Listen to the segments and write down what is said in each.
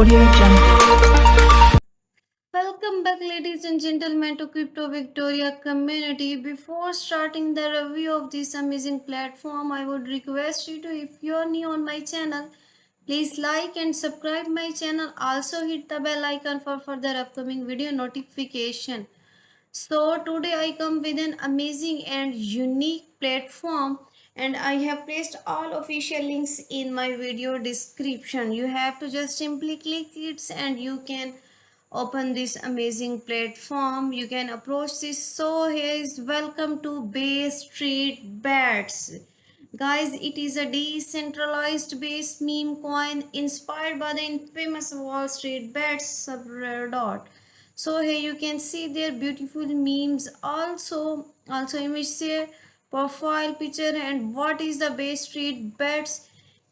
Audio Jungle. Welcome back, ladies and gentlemen, to Crypto Victoria community. Before starting the review of this amazing platform, I would request you to, if you're new on my channel, please like and subscribe my channel. Also hit the bell icon for further upcoming video notification. So today I come with an amazing and unique platform, and I have placed all official links in my video description. You have to just simply click it and you can open this amazing platform. You can approach this. So here is welcome to Bay Street Bets. Guys, it is a decentralized based meme coin inspired by the infamous Wall Street Bets subreddit. So here you can see their beautiful memes, also image share, profile picture, and what is the Bay Street Bets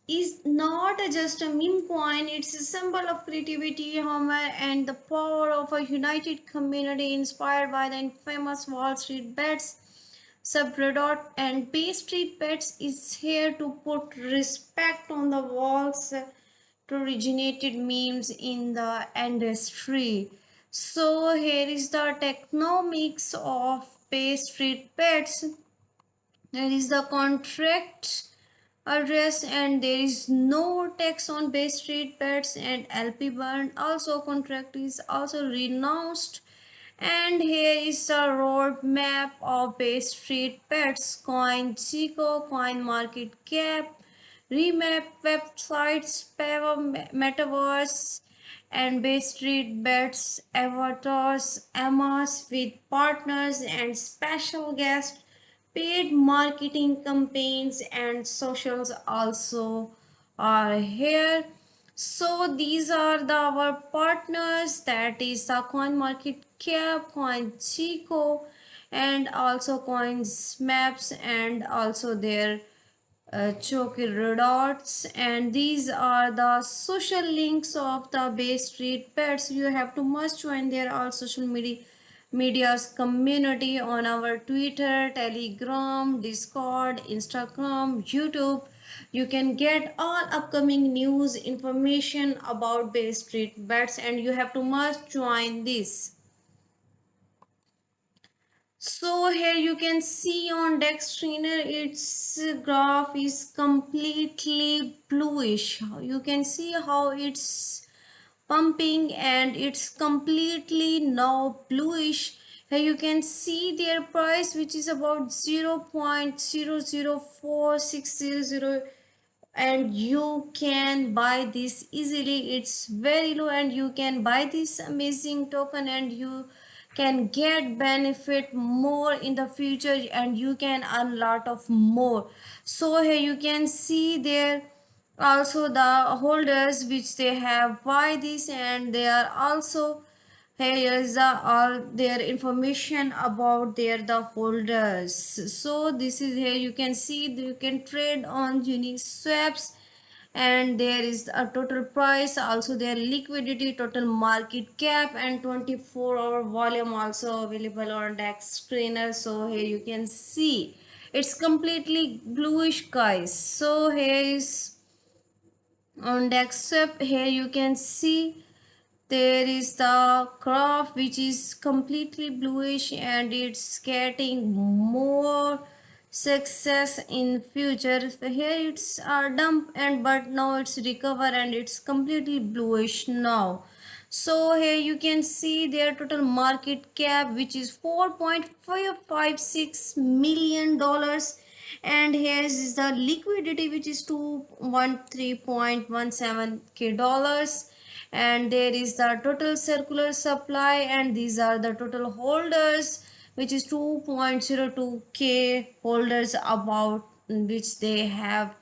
is not just a meme coin. It's a symbol of creativity, humor, and the power of a united community inspired by the infamous Wall Street Bets subreddit. And Bay Street Bets is here to put respect on the walls to originated memes in the industry. So here is the technomics of Bay Street Bets. There is the contract address, and there is no tax on Bay Street Bets and LP Burn. Also, contract is also renounced. And here is the roadmap of Bay Street Bets, Coin Chico, Coin Market Cap, Remap websites, Pava Metaverse, and Bay Street Bets, avatars, Emmas with partners and special guests, paid marketing campaigns, and socials also are here. So these are our partners, that is the Coin Market Cap, Coin Chico, and also Coins Maps, and also their Choki Redots. And these are the social links of the Bay Street Pets. You have to must join their all social media's community on our Twitter, Telegram, Discord, Instagram, YouTube. You can get all upcoming news information about Bay Street Bets, and you have to must join this. So here you can see on Dextrainer, its graph is completely bluish. You can see how it's pumping and it's completely now bluish. Here you can see their price, which is about 0.004600, and you can buy this easily. It's very low, and you can buy this amazing token, and you can get benefit more in the future, and you can earn lot of more. So here you can see there also the holders which they have buy this, and they are also here is the all their information about their the holders. So this is here you can see you can trade on Uniswaps, and there is a total price, also their liquidity, total market cap, and 24-hour volume also available on Dex Screener. So here you can see it's completely bluish, guys. So here is on Dexap. Here you can see there is the graph which is completely bluish, and it's getting more success in future. So here it's a dump, and but now it's recover, and it's completely bluish now. So here you can see their total market cap, which is $4.556 million, and here is the liquidity, which is 213.17 k dollars, and there is the total circular supply, and these are the total holders, which is 2.02k holders, about which they have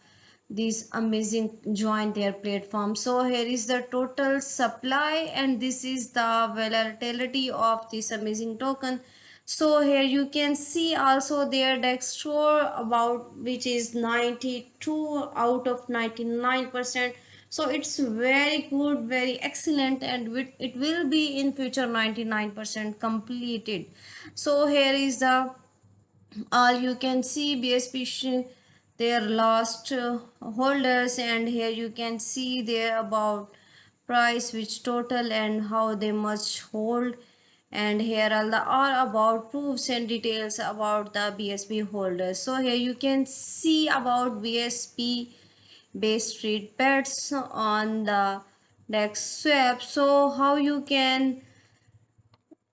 this amazing join their platform. So here is the total supply, and this is the volatility of this amazing token. So here you can see also their DEX score, about which is 92 out of 99%. So it's very good, very excellent, and it will be in future 99% completed. So here is the all you can see BSP their last holders, and here you can see their about price, which total, and how they must hold. And here are the all about proofs and details about the BSB holders. So here you can see about BSB Bay Street bets on the dex swap. So how you can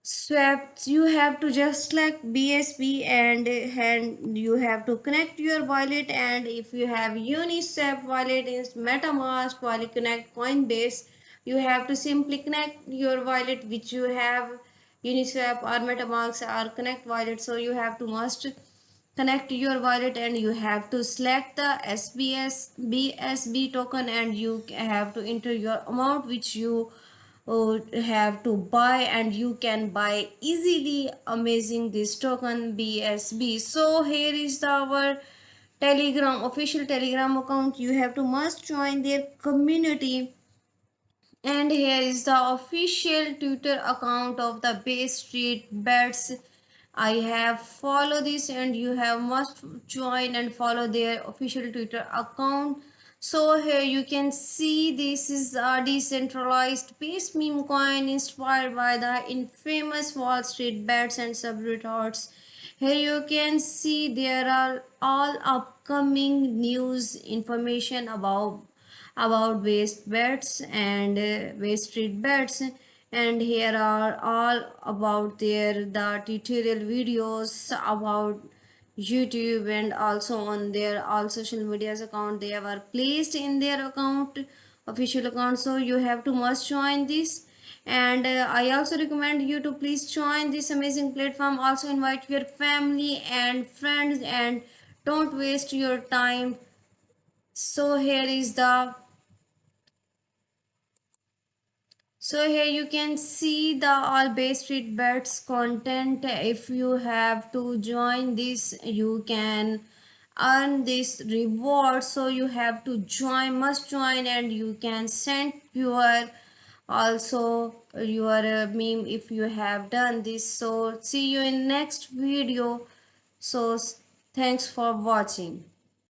swap, you have to just select BSB, and you have to connect your wallet. And if you have Uniswap wallet is MetaMask wallet connect Coinbase, you have to simply connect your wallet which you have Uniswap or MetaMask or connect wallet. So you have to must connect your wallet, and you have to select the SBS BSB token, and you have to enter your amount which you have to buy, and you can buy easily amazing this token BSB. So here is our telegram official telegram account. You have to must join their community, and here is the official Twitter account of the Bay Street Bets. I have follow this, and you have must join and follow their official Twitter account. So here you can see this is a decentralized base meme coin inspired by the infamous Wall Street Bets and subreddits. Here you can see there are all upcoming news information about waste beds and waste street beds. And here are all about their the tutorial videos about YouTube, and also on their all social medias account they were placed in their account official account. So you have to must join this, and I also recommend you to please join this amazing platform. Also invite your family and friends, and don't waste your time. So here you can see the all Bay Street Bets content. If you have to join this, you can earn this reward. So you have to join, must join, and you can send your also your meme if you have done this. So see you in next video. So thanks for watching.